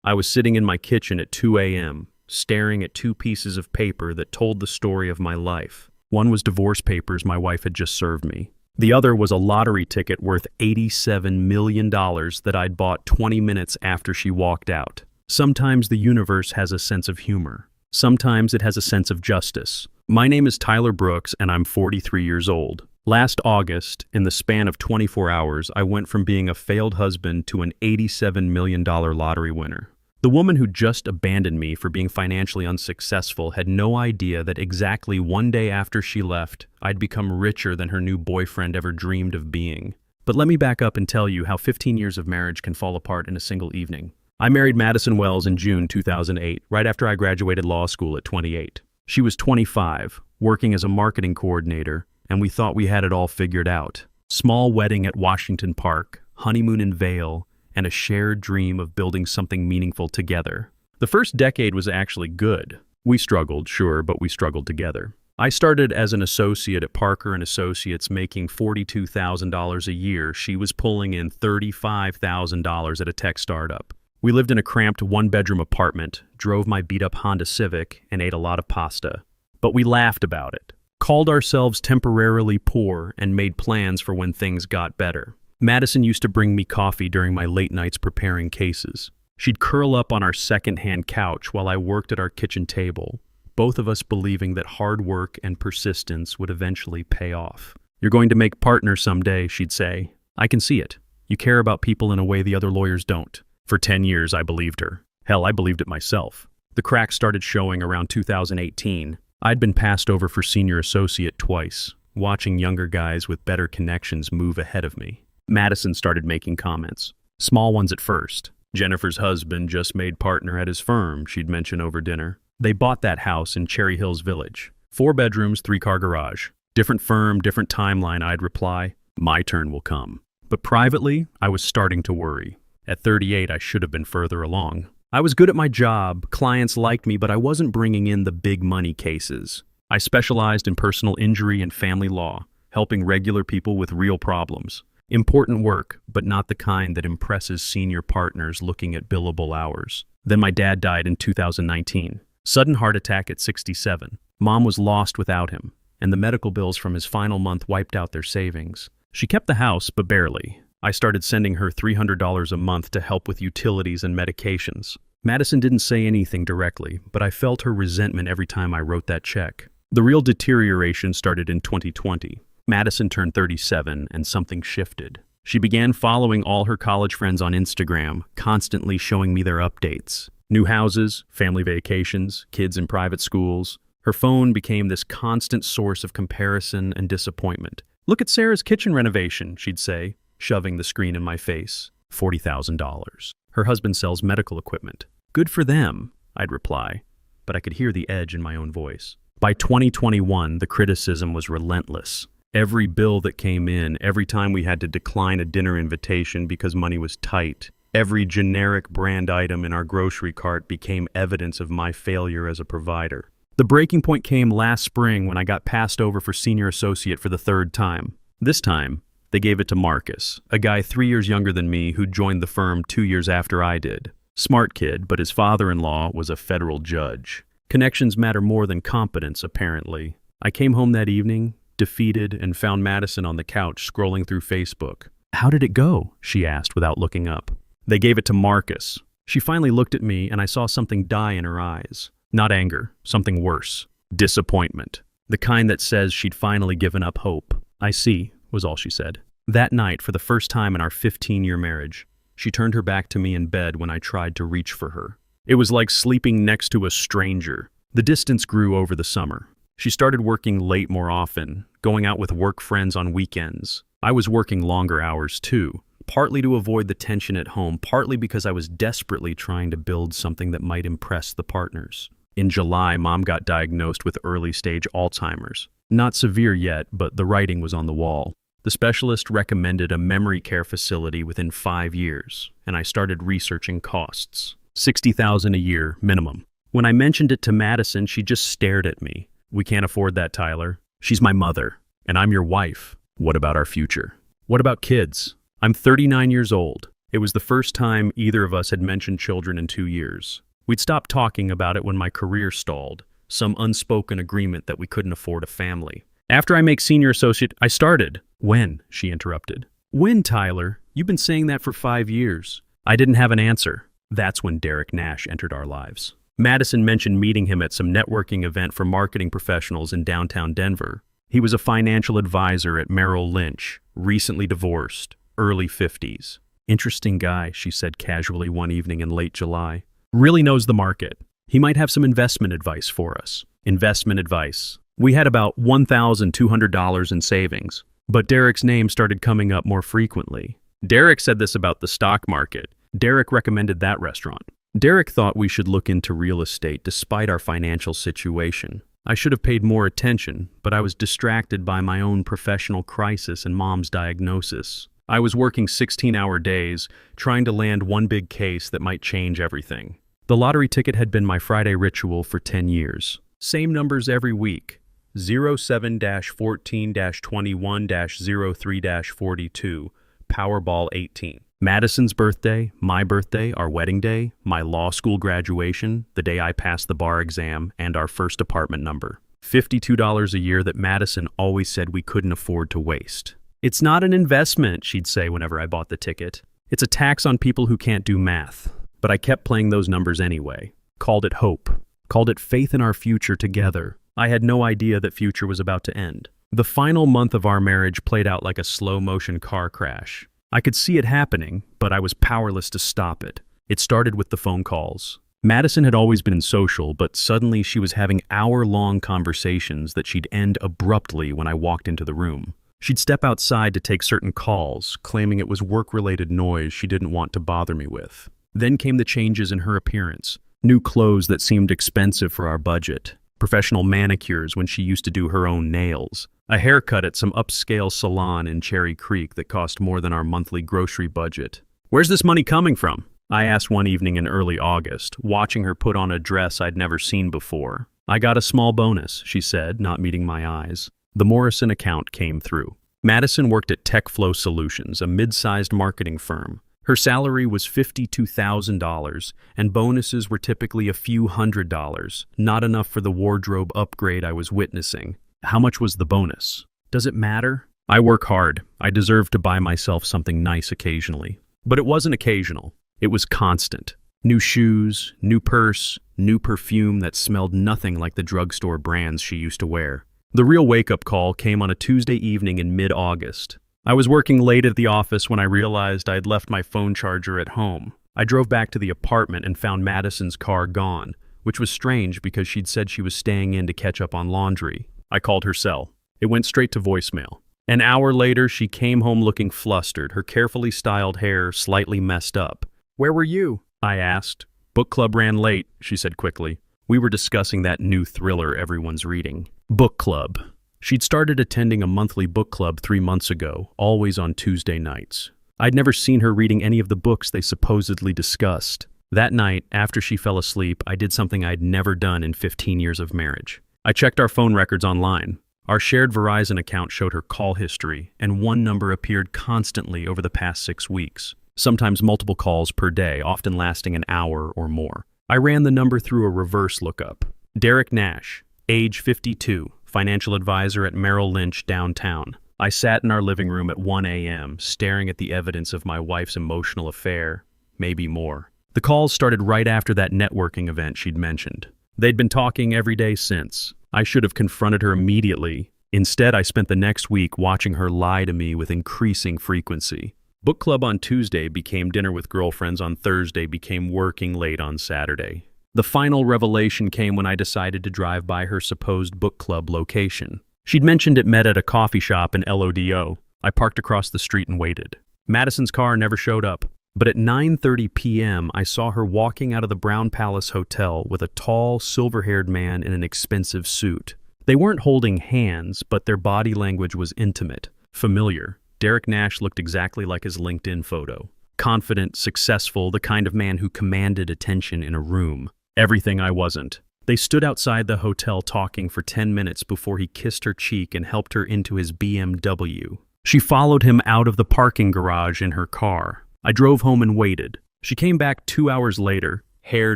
I was sitting in my kitchen at 2 a.m., staring at two pieces of paper that told the story of my life. One was divorce papers my wife had just served me. The other was a lottery ticket worth $87 million that I'd bought 20 minutes after she walked out. Sometimes the universe has a sense of humor. Sometimes it has a sense of justice. My name is Tyler Brooks, and I'm 43 years old. Last August, in the span of 24 hours, I went from being a failed husband to an $87 million lottery winner. The woman who just abandoned me for being financially unsuccessful had no idea that exactly one day after she left, I'd become richer than her new boyfriend ever dreamed of being. But let me back up and tell you how 15 years of marriage can fall apart in a single evening. I married Madison Wells in June 2008, right after I graduated law school at 28. She was 25, working as a marketing coordinator, and we thought we had it all figured out. Small wedding at Washington Park, honeymoon in Vail, and a shared dream of building something meaningful together. The first decade was actually good. We struggled, sure, but we struggled together. I started as an associate at Parker and Associates making $42,000 a year. She was pulling in $35,000 at a tech startup. We lived in a cramped one-bedroom apartment, drove my beat-up Honda Civic, and ate a lot of pasta. But we laughed about it, called ourselves temporarily poor, and made plans for when things got better. Madison used to bring me coffee during my late nights preparing cases. She'd curl up on our second-hand couch while I worked at our kitchen table, both of us believing that hard work and persistence would eventually pay off. "You're going to make partners someday," she'd say. "I can see it. You care about people in a way the other lawyers don't." For 10 years, I believed her. Hell, I believed it myself. The cracks started showing around 2018. I'd been passed over for senior associate twice, watching younger guys with better connections move ahead of me. Madison started making comments. Small ones at first. Jennifer's husband just made partner at his firm, she'd mention over dinner. They bought that house in Cherry Hills Village. 4 bedrooms, 3-car garage. Different firm, different timeline, I'd reply. My turn will come. But privately, I was starting to worry. At 38, I should have been further along. I was good at my job, clients liked me, but I wasn't bringing in the big money cases. I specialized in personal injury and family law, helping regular people with real problems. Important work, but not the kind that impresses senior partners looking at billable hours. Then my dad died in 2019. Sudden heart attack at 67. Mom was lost without him, and the medical bills from his final month wiped out their savings. She kept the house, but barely. I started sending her $300 a month to help with utilities and medications. Madison didn't say anything directly, but I felt her resentment every time I wrote that check. The real deterioration started in 2020. Madison turned 37 and something shifted. She began following all her college friends on Instagram, constantly showing me their updates. New houses, family vacations, kids in private schools. Her phone became this constant source of comparison and disappointment. "Look at Sarah's kitchen renovation," she'd say, shoving the screen in my face. $40,000. Her husband sells medical equipment. "Good for them," I'd reply, but I could hear the edge in my own voice. By 2021, the criticism was relentless. Every bill that came in, every time we had to decline a dinner invitation because money was tight, every generic brand item in our grocery cart became evidence of my failure as a provider. The breaking point came last spring when I got passed over for senior associate for the 3rd time. This time, they gave it to Marcus, a guy 3 years younger than me who joined the firm 2 years after I did. Smart kid, but his father-in-law was a federal judge. Connections matter more than competence, apparently. I came home that evening, defeated, and found Madison on the couch scrolling through Facebook. "How did it go?" she asked without looking up. "They gave it to Marcus." She finally looked at me, and I saw something die in her eyes. Not anger, something worse. Disappointment. The kind that says she'd finally given up hope. "I see," was all she said. That night, for the first time in our 15-year marriage, she turned her back to me in bed when I tried to reach for her. It was like sleeping next to a stranger. The distance grew over the summer. She started working late more often, going out with work friends on weekends. I was working longer hours too, partly to avoid the tension at home, partly because I was desperately trying to build something that might impress the partners. In July, Mom got diagnosed with early-stage Alzheimer's. Not severe yet, but the writing was on the wall. The specialist recommended a memory care facility within 5 years, and I started researching costs. $60,000 a year, minimum. When I mentioned it to Madison, she just stared at me. "We can't afford that, Tyler. She's my mother, and I'm your wife. What about our future? What about kids? I'm 39 years old. It was the first time either of us had mentioned children in 2 years. We'd stopped talking about it when my career stalled, some unspoken agreement that we couldn't afford a family. After I make senior associate, I started. When? She interrupted. When, Tyler? You've been saying that for 5 years. I didn't have an answer. That's when Derek Nash entered our lives. Madison mentioned meeting him at some networking event for marketing professionals in downtown Denver. He was a financial advisor at Merrill Lynch, recently divorced, early 50s. Interesting guy, she said casually one evening in late July. Really knows the market. He might have some investment advice for us. Investment advice. We had about $1,200 in savings, but Derek's name started coming up more frequently. Derek said this about the stock market. Derek recommended that restaurant. Derek thought we should look into real estate despite our financial situation. I should have paid more attention, but I was distracted by my own professional crisis and Mom's diagnosis. I was working 16-hour days, trying to land one big case that might change everything. The lottery ticket had been my Friday ritual for 10 years. Same numbers every week. 07-14-21-03-42, Powerball 18. Madison's birthday, my birthday, our wedding day, my law school graduation, the day I passed the bar exam, and our first apartment number. $52 a year that Madison always said we couldn't afford to waste. It's not an investment, she'd say whenever I bought the ticket. It's a tax on people who can't do math. But I kept playing those numbers anyway. Called it hope. Called it faith in our future together. I had no idea that future was about to end. The final month of our marriage played out like a slow-motion car crash. I could see it happening, but I was powerless to stop it. It started with the phone calls. Madison had always been social, but suddenly she was having hour-long conversations that she'd end abruptly when I walked into the room. She'd step outside to take certain calls, claiming it was work-related noise she didn't want to bother me with. Then came the changes in her appearance. New clothes that seemed expensive for our budget. Professional manicures when she used to do her own nails. A haircut at some upscale salon in Cherry Creek that cost more than our monthly grocery budget. Where's this money coming from? I asked one evening in early August, watching her put on a dress I'd never seen before. I got a small bonus, she said, not meeting my eyes. The Morrison account came through. Madison worked at TechFlow Solutions, a mid-sized marketing firm. Her salary was $52,000, and bonuses were typically a few $100s, not enough for the wardrobe upgrade I was witnessing. How much was the bonus? Does it matter? I work hard. I deserve to buy myself something nice occasionally. But it wasn't occasional. It was constant. New shoes, new purse, new perfume that smelled nothing like the drugstore brands she used to wear. The real wake-up call came on a Tuesday evening in mid-August. I was working late at the office when I realized I'd left my phone charger at home. I drove back to the apartment and found Madison's car gone, which was strange because she'd said she was staying in to catch up on laundry. I called her cell. It went straight to voicemail. An hour later, she came home looking flustered, her carefully styled hair slightly messed up. "Where were you?" I asked. "Book club ran late," she said quickly. We were discussing that new thriller everyone's reading. Book club. She'd started attending a monthly book club 3 months ago, always on Tuesday nights. I'd never seen her reading any of the books they supposedly discussed. That night, after she fell asleep, I did something I'd never done in 15 years of marriage. I checked our phone records online. Our shared Verizon account showed her call history, and one number appeared constantly over the past 6 weeks. Sometimes multiple calls per day, often lasting an hour or more. I ran the number through a reverse lookup. Derek Nash, age 52, financial advisor at Merrill Lynch downtown. I sat in our living room at 1 a.m., staring at the evidence of my wife's emotional affair, maybe more. The calls started right after that networking event she'd mentioned. They'd been talking every day since. I should have confronted her immediately. Instead, I spent the next week watching her lie to me with increasing frequency. Book club on Tuesday became dinner with girlfriends on Thursday, became working late on Saturday. The final revelation came when I decided to drive by her supposed book club location. She'd mentioned it met at a coffee shop in LODO. I parked across the street and waited. Madison's car never showed up. But at 9:30 p.m., I saw her walking out of the Brown Palace Hotel with a tall, silver-haired man in an expensive suit. They weren't holding hands, but their body language was intimate, familiar. Derek Nash looked exactly like his LinkedIn photo. Confident, successful, the kind of man who commanded attention in a room. Everything I wasn't. They stood outside the hotel talking for 10 minutes before he kissed her cheek and helped her into his BMW. She followed him out of the parking garage in her car. I drove home and waited. She came back 2 hours later, hair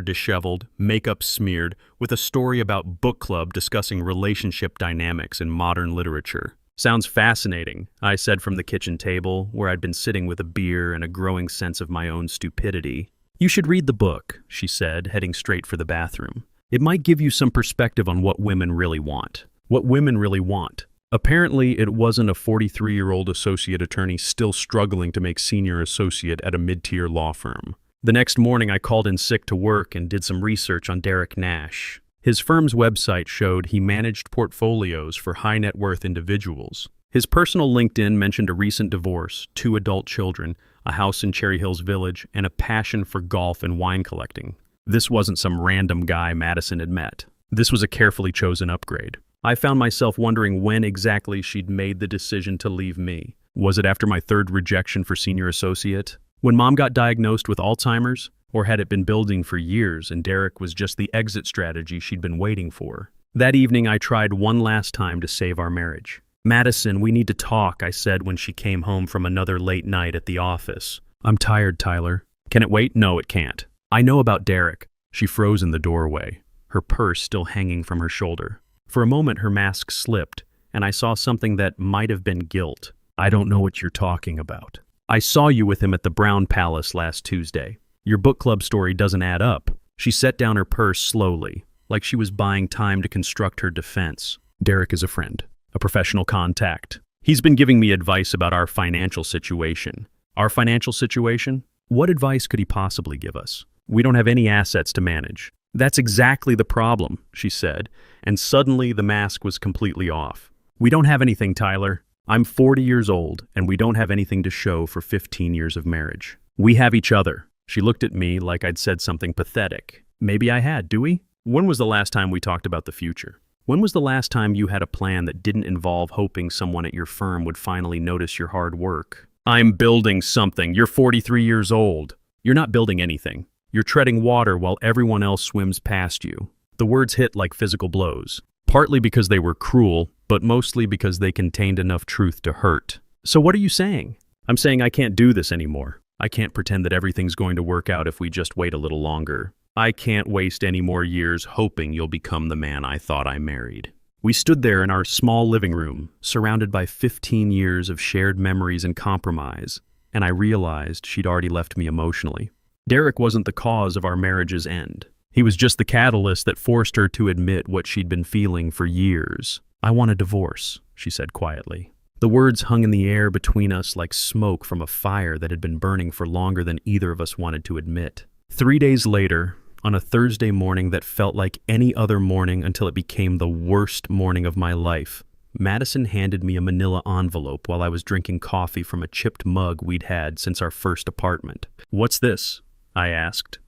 disheveled, makeup smeared, with a story about book club discussing relationship dynamics in modern literature. Sounds fascinating, I said from the kitchen table, where I'd been sitting with a beer and a growing sense of my own stupidity. You should read the book, she said, heading straight for the bathroom. It might give you some perspective on what women really want. What women really want. Apparently, it wasn't a 43-year-old associate attorney still struggling to make senior associate at a mid-tier law firm. The next morning, I called in sick to work and did some research on Derek Nash. His firm's website showed he managed portfolios for high-net-worth individuals. His personal LinkedIn mentioned a recent divorce, 2 adult children, a house in Cherry Hills Village, and a passion for golf and wine collecting. This wasn't some random guy Madison had met. This was a carefully chosen upgrade. I found myself wondering when exactly she'd made the decision to leave me. Was it after my 3rd rejection for senior associate? When Mom got diagnosed with Alzheimer's? Or had it been building for years and Derek was just the exit strategy she'd been waiting for? That evening, I tried one last time to save our marriage. Madison, we need to talk, I said when she came home from another late night at the office. I'm tired, Tyler. Can it wait? No, it can't. I know about Derek. She froze in the doorway, her purse still hanging from her shoulder. For a moment, her mask slipped, and I saw something that might have been guilt. I don't know what you're talking about. I saw you with him at the Brown Palace last Tuesday. Your book club story doesn't add up. She set down her purse slowly, like she was buying time to construct her defense. Derek is a friend, a professional contact. He's been giving me advice about our financial situation. Our financial situation? What advice could he possibly give us? We don't have any assets to manage. That's exactly the problem, she said, and suddenly the mask was completely off. We don't have anything, Tyler. I'm 40 years old, and we don't have anything to show for 15 years of marriage. We have each other. She looked at me like I'd said something pathetic. Maybe I had, do we? When was the last time we talked about the future? When was the last time you had a plan that didn't involve hoping someone at your firm would finally notice your hard work? I'm building something. You're 43 years old. You're not building anything. You're treading water while everyone else swims past you. The words hit like physical blows, partly because they were cruel, but mostly because they contained enough truth to hurt. So what are you saying? I'm saying I can't do this anymore. I can't pretend that everything's going to work out if we just wait a little longer. I can't waste any more years hoping you'll become the man I thought I married. We stood there in our small living room, surrounded by 15 years of shared memories and compromise, and I realized she'd already left me emotionally. Derek wasn't the cause of our marriage's end. He was just the catalyst that forced her to admit what she'd been feeling for years. I want a divorce, she said quietly. The words hung in the air between us like smoke from a fire that had been burning for longer than either of us wanted to admit. 3 days later, on a Thursday morning that felt like any other morning until it became the worst morning of my life, Madison handed me a manila envelope while I was drinking coffee from a chipped mug we'd had since our first apartment. "What's this?" I asked,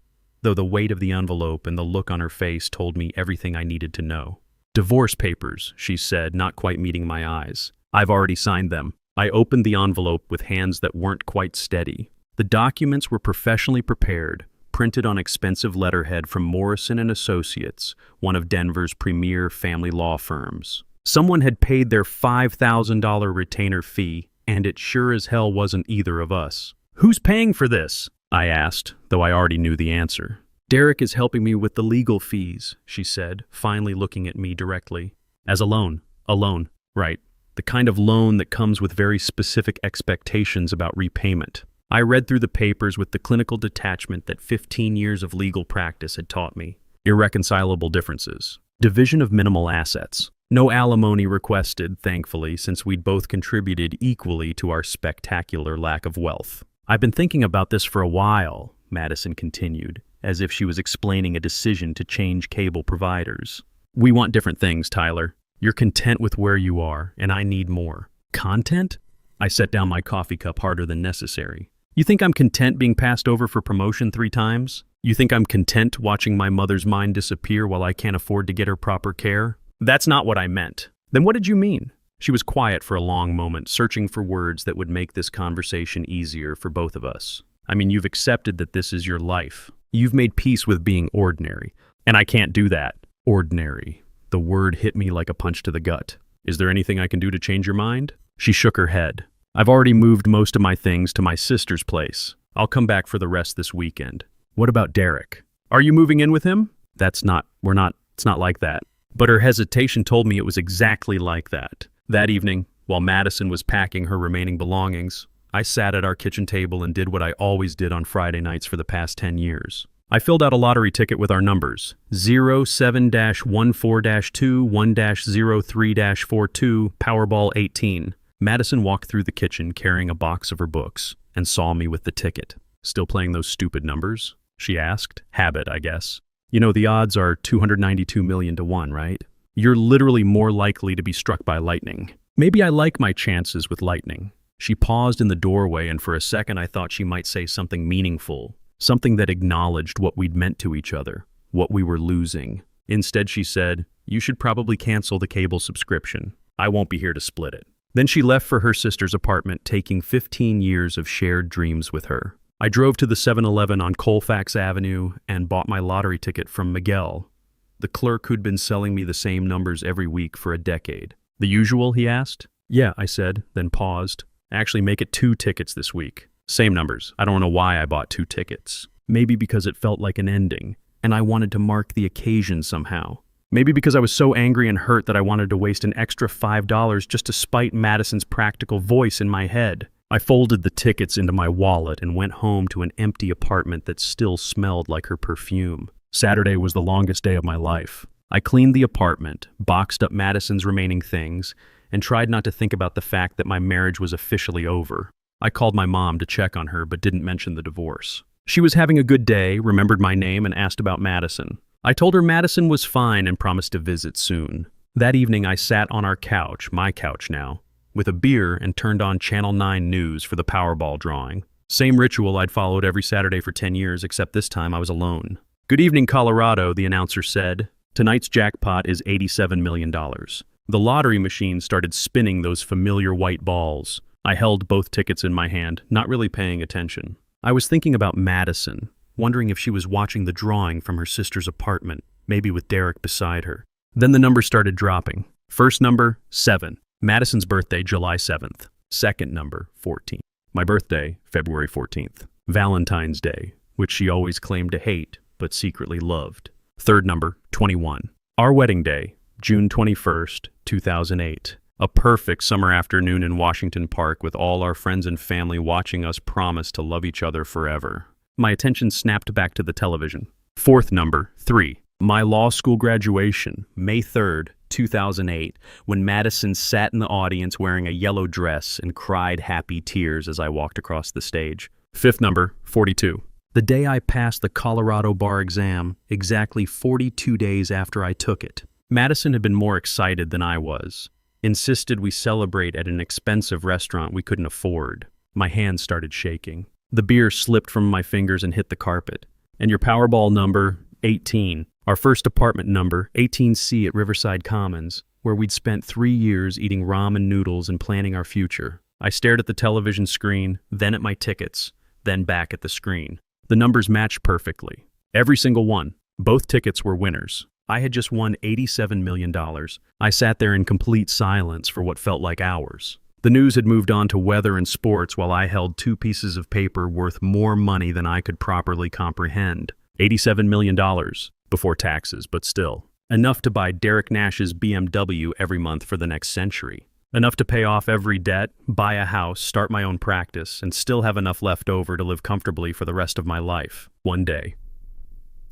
though the weight of the envelope and the look on her face told me everything I needed to know. "Divorce papers," she said, not quite meeting my eyes. "I've already signed them." I opened the envelope with hands that weren't quite steady. The documents were professionally prepared, printed on expensive letterhead from Morrison & Associates, one of Denver's premier family law firms. Someone had paid their $5,000 retainer fee, and it sure as hell wasn't either of us. "Who's paying for this?" I asked, though I already knew the answer. "Derek is helping me with the legal fees," she said, finally looking at me directly. "As a loan." "A loan, right. The kind of loan that comes with very specific expectations about repayment." I read through the papers with the clinical detachment that 15 years of legal practice had taught me. Irreconcilable differences. Division of minimal assets. No alimony requested, thankfully, since we'd both contributed equally to our spectacular lack of wealth. "I've been thinking about this for a while," Madison continued, as if she was explaining a decision to change cable providers. "We want different things, Tyler. You're content with where you are, and I need more." "Content?" I set down my coffee cup harder than necessary. "You think I'm content being passed over for promotion 3 times? You think I'm content watching my mother's mind disappear while I can't afford to get her proper care?" "That's not what I meant." "Then what did you mean?" She was quiet for a long moment, searching for words that would make this conversation easier for both of us. "I mean, you've accepted that this is your life. You've made peace with being ordinary. And I can't do that." Ordinary. The word hit me like a punch to the gut. "Is there anything I can do to change your mind?" She shook her head. "I've already moved most of my things to my sister's place. I'll come back for the rest this weekend. What about Derek? Are you moving in with him? It's not like that. But her hesitation told me it was exactly like that. That evening, while Madison was packing her remaining belongings, I sat at our kitchen table and did what I always did on Friday nights for the past 10 years. I filled out a lottery ticket with our numbers, 07-14-2, 1-03-42, Powerball 18. Madison walked through the kitchen carrying a box of her books and saw me with the ticket. Still playing those stupid numbers? She asked. Habit, I guess. You know, the odds are 292 million to 1, right? You're literally more likely to be struck by lightning. Maybe I like my chances with lightning. She paused in the doorway, and for a second I thought she might say something meaningful, something that acknowledged what we'd meant to each other, what we were losing. Instead, she said, "You should probably cancel the cable subscription. I won't be here to split it." Then she left for her sister's apartment, taking 15 years of shared dreams with her. I drove to the 7-Eleven on Colfax Avenue and bought my lottery ticket from Miguel, the clerk who'd been selling me the same numbers every week for a decade. "The usual?" he asked. "Yeah," I said, then paused. "Actually, make it 2 tickets this week. Same numbers. I don't know why I bought 2 tickets. Maybe because it felt like an ending, and I wanted to mark the occasion somehow. Maybe because I was so angry and hurt that I wanted to waste an extra $5 just to spite Madison's practical voice in my head. I folded the tickets into my wallet and went home to an empty apartment that still smelled like her perfume. Saturday was the longest day of my life. I cleaned the apartment, boxed up Madison's remaining things, and tried not to think about the fact that my marriage was officially over. I called my mom to check on her but didn't mention the divorce. She was having a good day, remembered my name, and asked about Madison. I told her Madison was fine and promised to visit soon. That evening I sat on our couch, my couch now, with a beer and turned on Channel 9 News for the Powerball drawing. Same ritual I'd followed every Saturday for 10 years, except this time I was alone. "Good evening, Colorado," the announcer said. "Tonight's jackpot is $87 million. The lottery machine started spinning those familiar white balls. I held both tickets in my hand, not really paying attention. I was thinking about Madison, wondering if she was watching the drawing from her sister's apartment, maybe with Derek beside her. Then the numbers started dropping. First number, 7. Madison's birthday, July 7th. Second number, 14. My birthday, February 14th. Valentine's Day, which she always claimed to hate, but secretly loved. Third number, 21. Our wedding day, June 21st, 2008. A perfect summer afternoon in Washington Park with all our friends and family watching us promise to love each other forever. My attention snapped back to the television. Fourth number, 3. My law school graduation, May 3rd, 2008, when Madison sat in the audience wearing a yellow dress and cried happy tears as I walked across the stage. Fifth number, 42. The day I passed the Colorado bar exam, exactly 42 days after I took it. Madison had been more excited than I was. Insisted we celebrate at an expensive restaurant we couldn't afford. My hands started shaking. The beer slipped from my fingers and hit the carpet. "And your Powerball number, 18. Our first apartment number, 18C at Riverside Commons, where we'd spent 3 years eating ramen noodles and planning our future." I stared at the television screen, then at my tickets, then back at the screen. The numbers matched perfectly. Every single one. Both tickets were winners. I had just won $87 million. I sat there in complete silence for what felt like hours. The news had moved on to weather and sports while I held 2 pieces of paper worth more money than I could properly comprehend. $87 million, before taxes, but still. Enough to buy Derek Nash's BMW every month for the next century. Enough to pay off every debt, buy a house, start my own practice, and still have enough left over to live comfortably for the rest of my life. One day.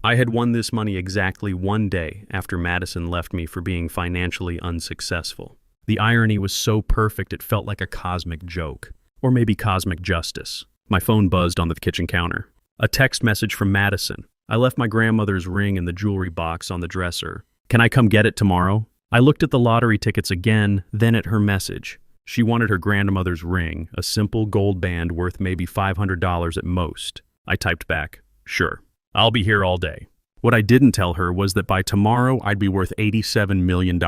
I had won this money exactly 1 day after Madison left me for being financially unsuccessful. The irony was so perfect it felt like a cosmic joke. Or maybe cosmic justice. My phone buzzed on the kitchen counter. A text message from Madison. I left my grandmother's ring in the jewelry box on the dresser. "Can I come get it tomorrow?" I looked at the lottery tickets again, then at her message. She wanted her grandmother's ring, a simple gold band worth maybe $500 at most. I typed back, "Sure. I'll be here all day." What I didn't tell her was that by tomorrow I'd be worth $87 million,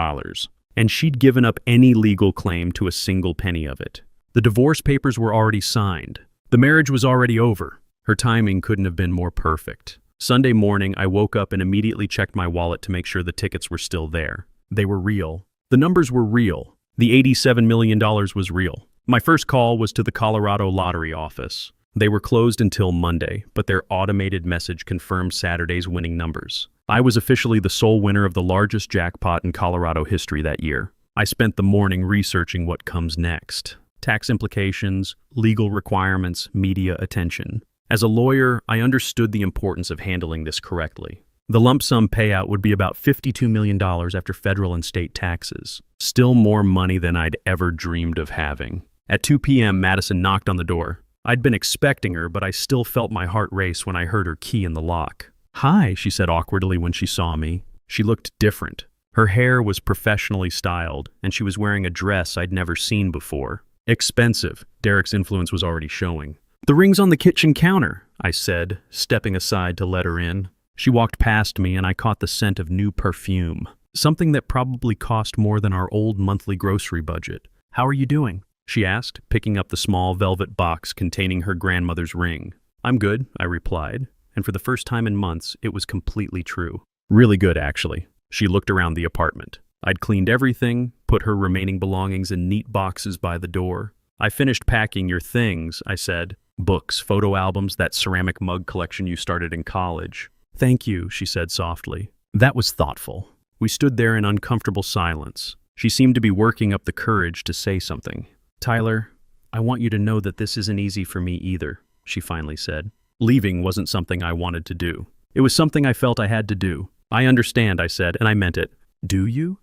and she'd given up any legal claim to a single penny of it. The divorce papers were already signed. The marriage was already over. Her timing couldn't have been more perfect. Sunday morning, I woke up and immediately checked my wallet to make sure the tickets were still there. They were real. The numbers were real. The $87 million was real. My first call was to the Colorado lottery office. They were closed until Monday, but their automated message confirmed Saturday's winning numbers. I was officially the sole winner of the largest jackpot in Colorado history that year. I spent the morning researching what comes next. Tax implications, legal requirements, media attention. As a lawyer, I understood the importance of handling this correctly. The lump sum payout would be about $52 million after federal and state taxes. Still more money than I'd ever dreamed of having. At 2 p.m., Madison knocked on the door. I'd been expecting her, but I still felt my heart race when I heard her key in the lock. "Hi," she said awkwardly when she saw me. She looked different. Her hair was professionally styled, and she was wearing a dress I'd never seen before. Expensive. Derek's influence was already showing. "The ring's on the kitchen counter," I said, stepping aside to let her in. She walked past me, and I caught the scent of new perfume. Something that probably cost more than our old monthly grocery budget. "How are you doing?" she asked, picking up the small velvet box containing her grandmother's ring. "I'm good," I replied, and for the first time in months, it was completely true. "Really good, actually." She looked around the apartment. I'd cleaned everything, put her remaining belongings in neat boxes by the door. "I finished packing your things," I said. "Books, photo albums, that ceramic mug collection you started in college." "Thank you," she said softly. That was thoughtful. We stood there in uncomfortable silence. She seemed to be working up the courage to say something. "Tyler, I want you to know that this isn't easy for me either," she finally said. Leaving wasn't something I wanted to do. It was something I felt I had to do. "I understand," I said, and I meant it. "Do you?"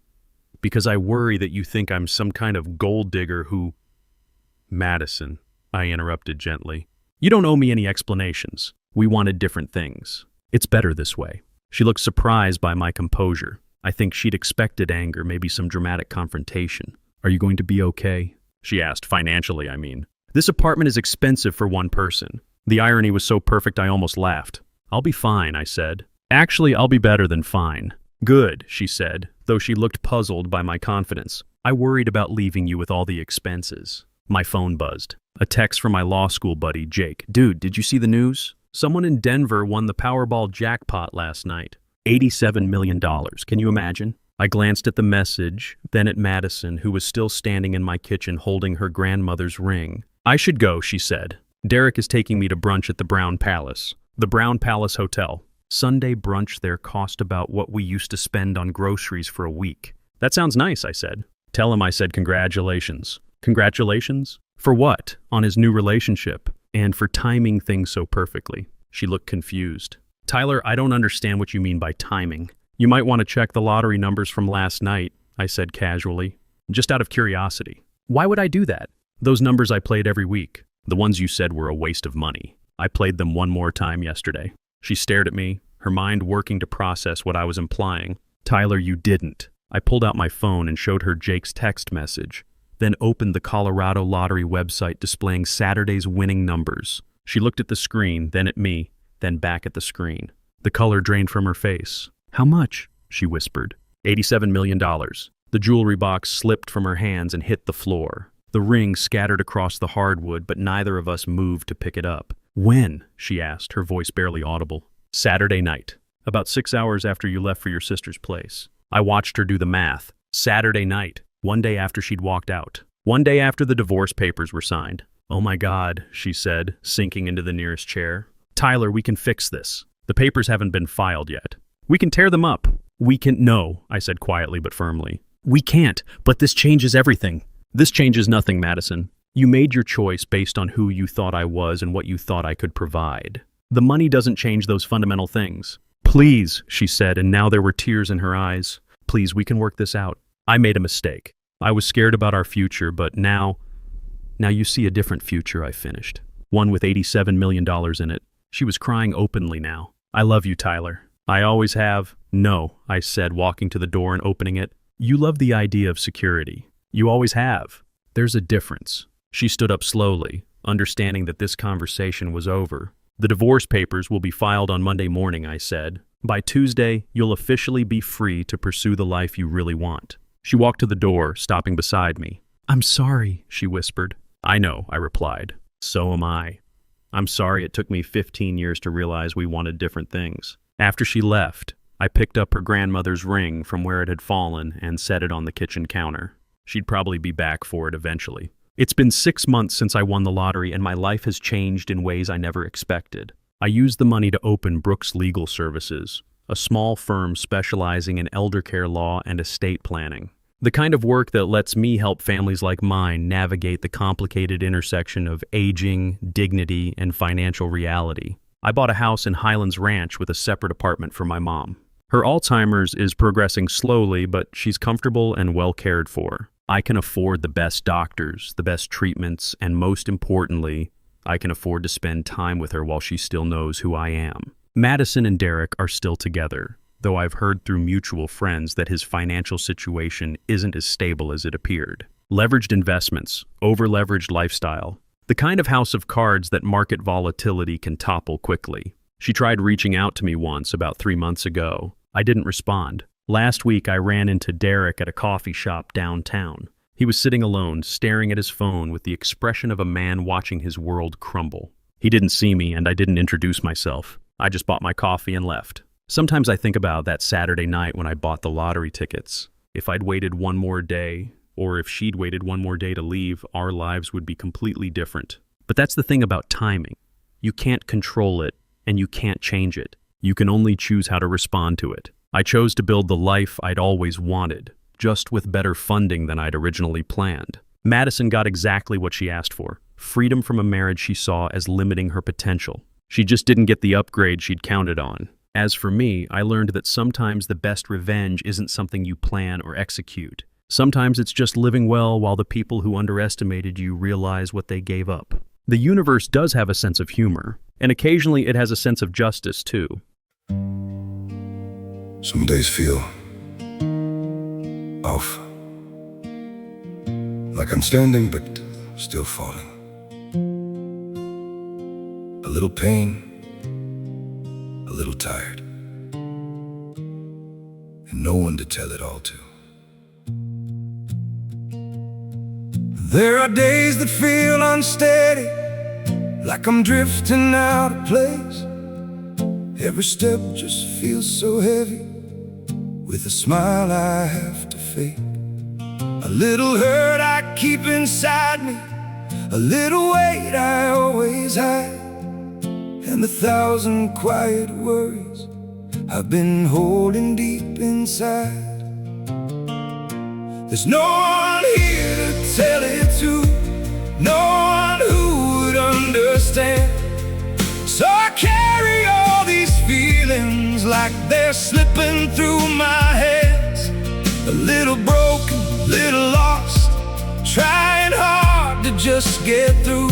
"Because I worry that you think I'm some kind of gold digger who—" "Madison," I interrupted gently. "You don't owe me any explanations. We wanted different things. It's better this way." She looked surprised by my composure. I think she'd expected anger, maybe some dramatic confrontation. "Are you going to be okay?" she asked, financially, I mean. "This apartment is expensive for one person." The irony was so perfect I almost laughed. "I'll be fine," I said. "Actually, I'll be better than fine." "Good," she said, though she looked puzzled by my confidence. "I worried about leaving you with all the expenses." My phone buzzed. A text from my law school buddy, Jake. "Dude, did you see the news? Someone in Denver won the Powerball jackpot last night. $87 million. Can you imagine?" I glanced at the message, then at Madison, who was still standing in my kitchen holding her grandmother's ring. "I should go," she said. "Derek is taking me to brunch at the Brown Palace." The Brown Palace Hotel. Sunday brunch there cost about what we used to spend on groceries for a week. "That sounds nice," I said. "Tell him I said congratulations." "Congratulations? For what?" "On his new relationship. And for timing things so perfectly." She looked confused. "Tyler, I don't understand what you mean by timing." "You might want to check the lottery numbers from last night," I said casually. "Just out of curiosity." "Why would I do that?" "Those numbers I played every week. The ones you said were a waste of money. I played them one more time yesterday." She stared at me, her mind working to process what I was implying. "Tyler, you didn't." I pulled out my phone and showed her Jake's text message, then opened the Colorado Lottery website displaying Saturday's winning numbers. She looked at the screen, then at me, then back at the screen. The color drained from her face. "How much?" she whispered. $87 million. The jewelry box slipped from her hands and hit the floor. The ring scattered across the hardwood, but neither of us moved to pick it up. "When?" she asked, her voice barely audible. "Saturday night. About 6 hours after you left for your sister's place." I watched her do the math. Saturday night. One day after she'd walked out. One day after the divorce papers were signed. "Oh my God," she said, sinking into the nearest chair. "Tyler, we can fix this. The papers haven't been filed yet. We can tear them up." "We can—" "No," I said quietly but firmly. "We can't, but this changes everything." "This changes nothing, Madison. You made your choice based on who you thought I was and what you thought I could provide. The money doesn't change those fundamental things." "Please," she said, and now there were tears in her eyes. "Please, we can work this out. I made a mistake. I was scared about our future, but now you see a different future," I finished. "One with $87 million in it." She was crying openly now. "I love you, Tyler. I always have." "No," I said, walking to the door and opening it. "You love the idea of security. You always have. There's a difference." She stood up slowly, understanding that this conversation was over. "The divorce papers will be filed on Monday morning," I said. "By Tuesday, you'll officially be free to pursue the life you really want." She walked to the door, stopping beside me. "I'm sorry," she whispered. "I know," I replied. "So am I. I'm sorry it took me 15 years to realize we wanted different things." After she left, I picked up her grandmother's ring from where it had fallen and set it on the kitchen counter. She'd probably be back for it eventually. It's been 6 months since I won the lottery, and my life has changed in ways I never expected. I used the money to open Brooks Legal Services, a small firm specializing in elder care law and estate planning. The kind of work that lets me help families like mine navigate the complicated intersection of aging, dignity, and financial reality. I bought a house in Highlands Ranch with a separate apartment for my mom. Her Alzheimer's is progressing slowly, but she's comfortable and well cared for. I can afford the best doctors, the best treatments, and most importantly, I can afford to spend time with her while she still knows who I am. Madison and Derek are still together, though I've heard through mutual friends that his financial situation isn't as stable as it appeared. Leveraged investments, over-leveraged lifestyle, the kind of house of cards that market volatility can topple quickly. She tried reaching out to me once about 3 months ago. I didn't respond. Last week, I ran into Derek at a coffee shop downtown. He was sitting alone, staring at his phone with the expression of a man watching his world crumble. He didn't see me, and I didn't introduce myself. I just bought my coffee and left. Sometimes I think about that Saturday night when I bought the lottery tickets. If I'd waited one more day, or if she'd waited one more day to leave, our lives would be completely different. But that's the thing about timing. You can't control it, and you can't change it. You can only choose how to respond to it. I chose to build the life I'd always wanted, just with better funding than I'd originally planned. Madison got exactly what she asked for, freedom from a marriage she saw as limiting her potential. She just didn't get the upgrade she'd counted on. As for me, I learned that sometimes the best revenge isn't something you plan or execute. Sometimes it's just living well while the people who underestimated you realize what they gave up. The universe does have a sense of humor, and occasionally it has a sense of justice too. Some days feel off, like I'm standing but still falling. A little pain, a little tired, and no one to tell it all to. There are days that feel unsteady, like I'm drifting out of place. Every step just feels so heavy, with a smile I have to fake. A little hurt I keep inside me, a little weight I always hide, and 1,000 quiet worries I've been holding deep inside. There's no one here to tell it to, no one who would understand. So I carry all these feelings like they're slipping through my hands. A little broken, little lost, trying hard to just get through.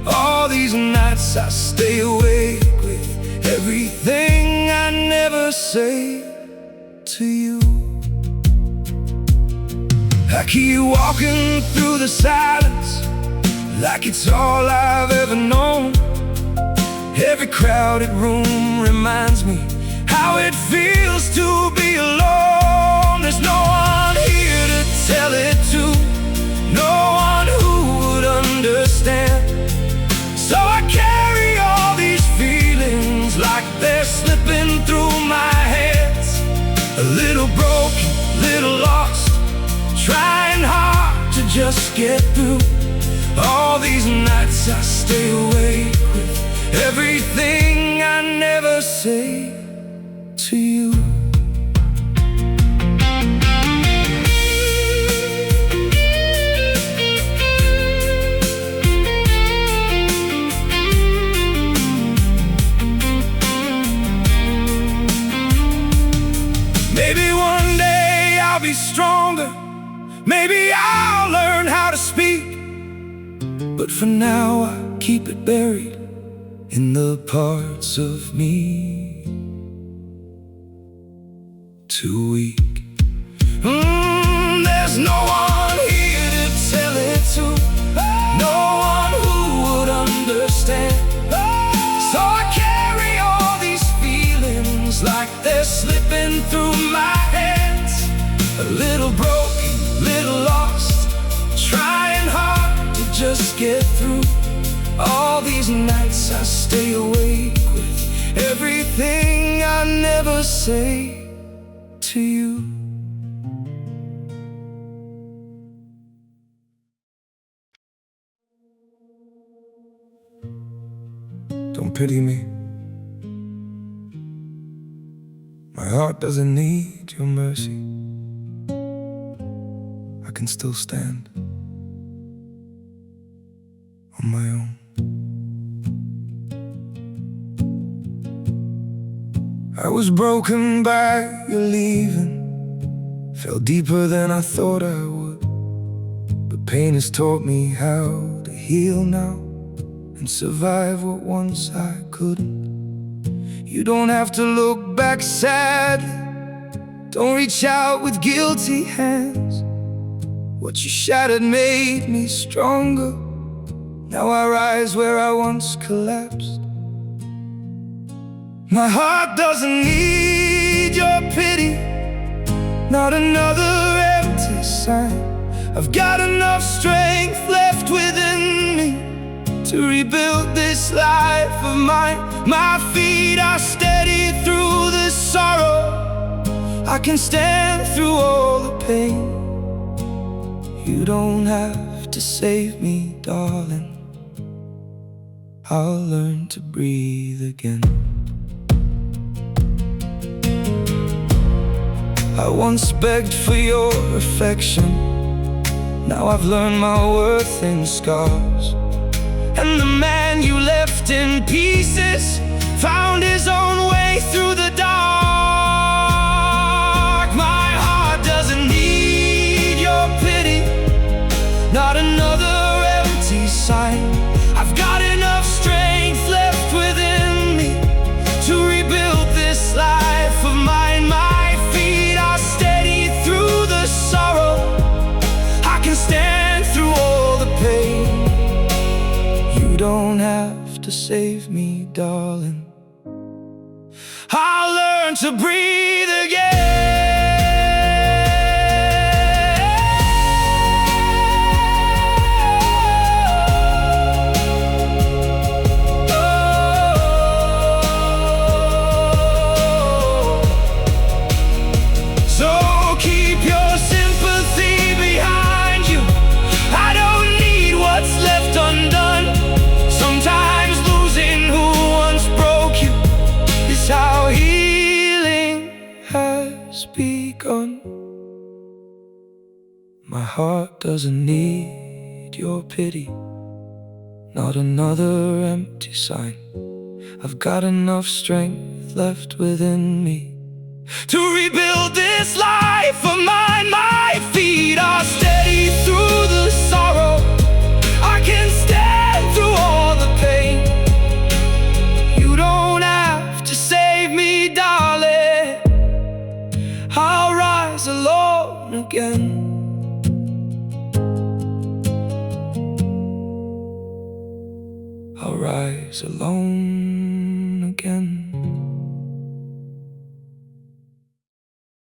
All these nights I stay awake with everything I never say to you. I keep walking through the silence like it's all I've ever known. Every crowded room reminds me how it feels to be alone. There's no one here to tell it to, no one who would understand. So I carry all these feelings like they're slipping through my hands. A little broken, little lost, trying hard to just get through. All these nights I stay awake with everything I never say to you. Maybe one day I'll be stronger, maybe I'll learn how to speak, but for now I keep it buried in the parts of me too weak. There's no one here to tell it to, no one who would understand. So I carry all these feelings like they're slipping through my hands. A little broken, little lost, trying hard to just get through. All these nights I stay awake with everything I never say to you. pity me. My heart doesn't need your mercy. I can still stand on my own. I was broken by your leaving, fell deeper than I thought I would. But pain has taught me how to heal now and survive what once I couldn't. You don't have to look back sadly, don't reach out with guilty hands. What you shattered made me stronger. Now I rise where I once collapsed. My heart doesn't need your pity, not another empty sign. I've got enough strength left within me to rebuild this life of mine. My feet are steady through the sorrow. I can stand through all the pain. You don't have to save me, darling. I'll learn to breathe again. I once begged for your affection. Now I've learned my worth in scars. And the man you left in pieces found his own way through the dark. My heart doesn't need your pity, not another empty sign. I've got enough strength left within me to rebuild this life of mine. My feet are steady through the sorrow. I can stand through all the pain. You don't have to save me, darling. I'll learn to breathe again. So keep your sympathy behind you. I don't need what's left undone. Sometimes losing who once broke you is how healing has begun. My heart doesn't need your pity, not another empty sign. I've got enough strength left within me to rebuild this life of mine. My feet are steady through the sorrow. I can stand through all the pain. You don't have to save me, darling. I'll rise alone again. I'll rise alone again.